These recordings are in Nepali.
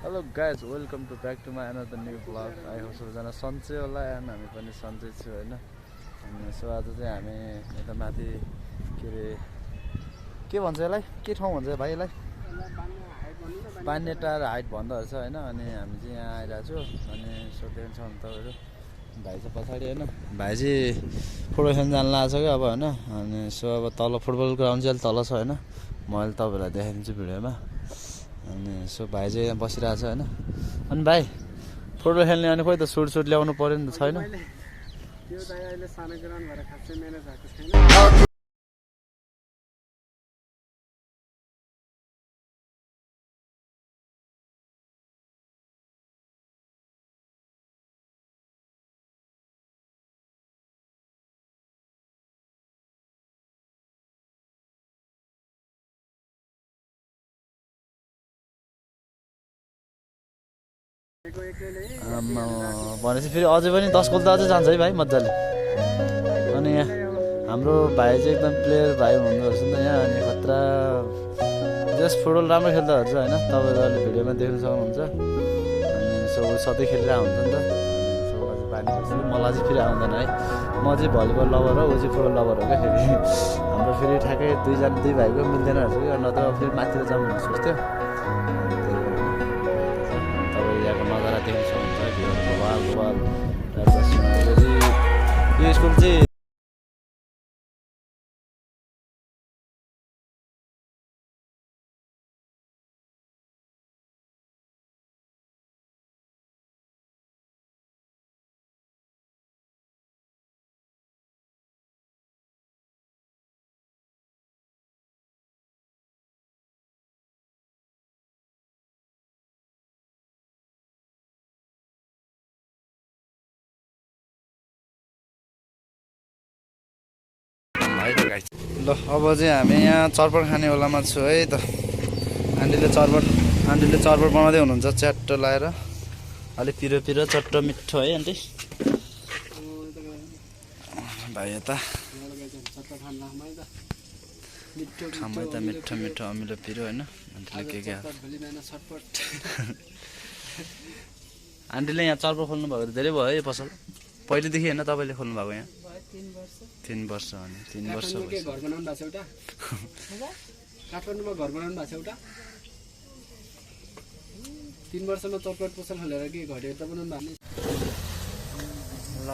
Hello guys welcome to back to my another new blog I hope सबैजना सन्चै होला एन्ड हामी पनि सन्चै छु होइन। अनि सो आज चाहिँ हामी यता माथि के भन्छ यसलाई के ठाउँ भन्छ भाइ यसलाई बान्नेटार हाइट भन्दो रहेछ होइन। अनि हामी चाहिँ यहाँ आइरहेको छु अनि सो देख्छ भने तपाईँहरू भाइ चाहिँ पछाडि होइन भाइ चाहिँ फुटबल खेल्न जानु लागेको छ क्या अब होइन। अनि सो अब तल फुटबल ग्राउन्ड चाहिँ अलिक तल छ होइन, म अहिले तपाईँहरूलाई देखाइदिन्छु भिडियोमा। अनि सो भाइ चाहिँ यहाँ बसिरहेको छ होइन। अनि भाइ फुटबल खेल्ने अनि खोइ त सुट ल्याउनु पऱ्यो नि त छैन। भनेपछि फेरि अझै पनि 10 गोल त अझै जान्छ है भाइ मजाले। अनि यहाँ हाम्रो भाइ चाहिँ एकदम प्लेयर भाइ हुनुहुँदो रहेछ नि त यहाँ। अनि खतरा जस्ट फुटबल राम्रो खेल्दो रहेछ होइन, तपाईँहरू अहिले भिडियोमा देख्न सक्नुहुन्छ। अनि सो सधैँ खेलिरहेको हुन्छ नि त। सो अझै बानी भइसक्यो, मलाई चाहिँ फेरि आउँदैन है। म चाहिँ भलिबल लभर हो, ऊ चाहिँ फुटबल लभर हो क्या। फेरि हाम्रो फेरि ठ्याक्कै दुई भाइको मिल्दैन रहेछ कि, नत्र फेरि माथितिर जाउँ भन्ने सोच्थ्यो। यहाँको नजारा देख्न सक्नुहुन्छ यो स्कुल चाहिँ ल अब चाहिँ हामी यहाँ चर्पट खाने बेलामा छु है त। आन्टीले चर्पट बनाउँदै हुनुहुन्छ च्याट्टो लाएर, अलिक पिरो चट्टो मिठो है आन्टी। भाइ यता खामै त मिठो अमिलो पिरो होइन। आन्टीले के आन्टीले यहाँ चर्पट खोल्नु भएको धेरै भयो है यो पसल, पहिलेदेखि होइन तपाईँले खोल्नु भएको यहाँ 3 वर्ष अनि 3 वर्ष घर बनाउनु भएको छ एउटा काठमाडौँमा घर बनाउनु भएको छ एउटा 3 वर्षमा चर्पट पसल खोलेर के घरहरू त बनाउनु भएको ल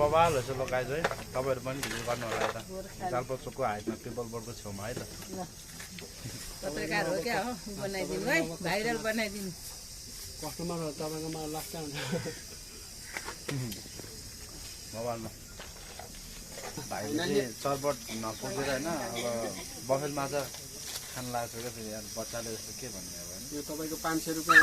बबाल रहेछ ल गाइज है। तपाईँहरू पनि भिडियो गर्नु होला यता जालपा चोकको हाइटमा पिपल बोर्डको छेउमा है त। पत्रकार हो क्या हो, बनाइदिनु है, भाइरल बनाइदिनु। कस्टमर तपाईँकोमा लाग्छ मोबाइलमा भाइले चर्पट नपुगेर होइन अब बफेल माछा खान लागेको छ क्या। फेरि यार बच्चाले जस्तो के भन्ने अब होइन। यो तपाईँको 500 रुपियाँ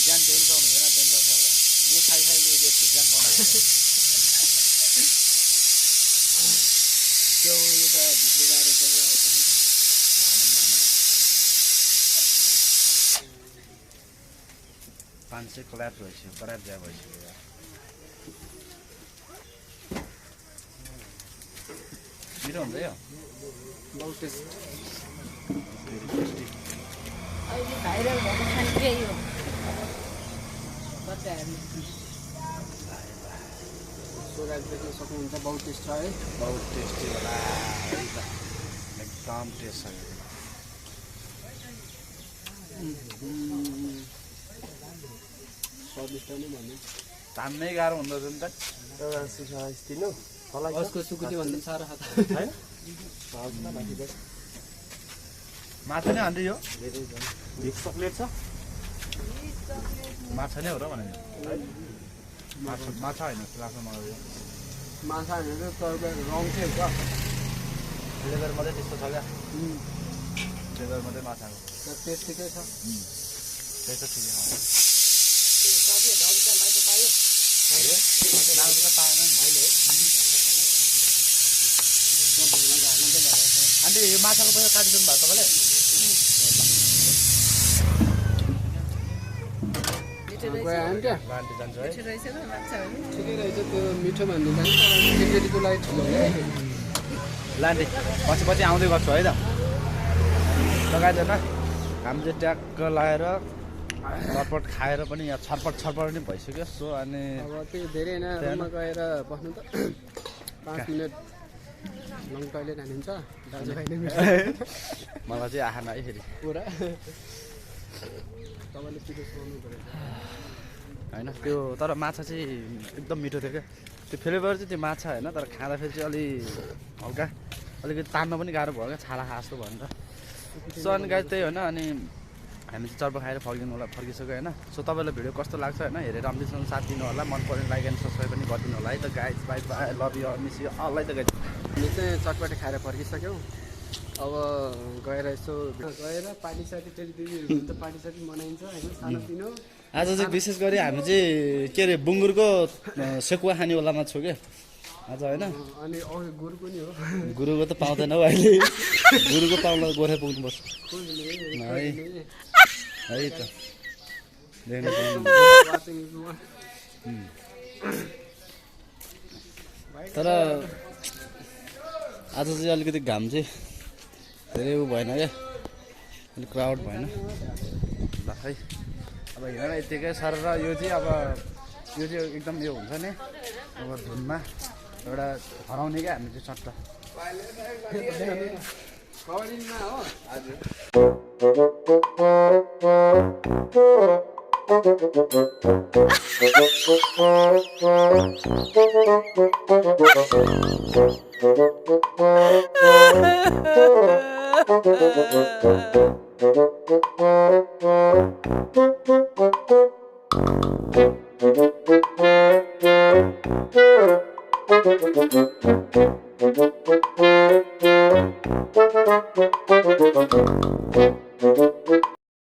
ज्यान देख्नु सक्नुहुँदैन, डेन्जर छ क्या। यो खाइले यति ज्यान बनाएको त्यो यो त भित्र गएर 500 क्ल्याप भइसक्यो, क्ल्याप ज्या भइसक्यो यार। मिठो हुन्छ यो बहुत टेस्ट। अहिले भाइरल भएको खाने यो बच्चाहरू सोराज देख्न सक्नुहुन्छ, बहुत टेस्ट छ है। बहुत टेस्टी होला है त, एकदम टेस्ट छ। स्वादिष्ट नै भन्नु तान्नै गाह्रो हुँदो रहेछ नि त। एउटा दिनु कसको सुकुटी भन्दा साह्रो खात हैन। माछा नै हान्दै यो भिक्स चकलेट छ माछा नै हो र भने माछा होइन जस्तो लाग्छ मलाई यो। माछा भनेर तपाईँको रङ चाहिँ हुन्छ लेदर मात्रै त्यस्तो छ क्या लेदर मात्रै माछाको टेस्ट ठिकै छ त्यस्तो ठिकै हो आन्टी यो माछाको पैसा काटिदिनु भयो तपाईँले मिठो आयो नि क्या आन्टी जान्छ है रहेछ र माछा भने ठिकै रहेछ त्यो मिठो भन्नु जान्छ केटीको लागि ठुलो हो क्या लान्टी पछि पछि आउँदै गर्छु है त लगाइदिएन हामी चाहिँ ट्याक्क लगाएर चटपट खाएर पनि यहाँ छटपट पनि भइसक्यो सो अनि अब त्यो धेरै होइन रुममा गएर बस्नु त 5 मिनट लङ टोइलेट हानिन्छ दाजुभाइले मलाई चाहिँ आएन है फेरि पुरा तपाईँले पिरो सुनाउनु पऱ्यो होइन त्यो तर माछा चाहिँ एकदम मिठो थियो क्या त्यो फ्लेभर चाहिँ त्यो माछा होइन तर खाँदाखेरि चाहिँ अलि हल्का अलिकति तान्न पनि गाह्रो भयो क्या छाला खा जस्तो भयो नि त सो अनि गाई त्यही होइन अनि हामी चाहिँ चर्पा खाएर फर्किसक्यो होइन सो तपाईँलाई भिडियो कस्तो लाग्छ होइन हेरेर राम्रोसँग साथ दिनु होला मन पऱ्यो लाइक एन्ड सब्सक्राइब पनि गरिदिनु होला है त guys bye bye love you miss you all है त गाइज हामी चाहिँ चटपटे खाएर फर्किसक्यौँ अब गएर यसो गएर पार्टी सार्टी टेलिभिजनहरू हुन्छ पार्टी सार्टी मनाइन्छ होइन सानोतिनो आज चाहिँ विशेष गरी हामी चाहिँ के अरे बुङ्गुरको सेकुवा खानेवालामा छु क्या आज होइन अनि अघि गुरु पनि हो गुरुको त पाउँदैनौ अहिले गुरुको पाउन गोर्खा पुग्नुपर्छ है त तर आज चाहिँ अलिकति घाम चाहिँ धेरै उ भएन क्या अलिक क्राउड भएन ल है अब हेर यत्तिकै सर र यो चाहिँ अब यो चाहिँ एकदम यो हुन्छ नि अब धुनमा एउटा हराउने क्या हामी चाहिँ सट्ट कबड्डीमा हो हजुर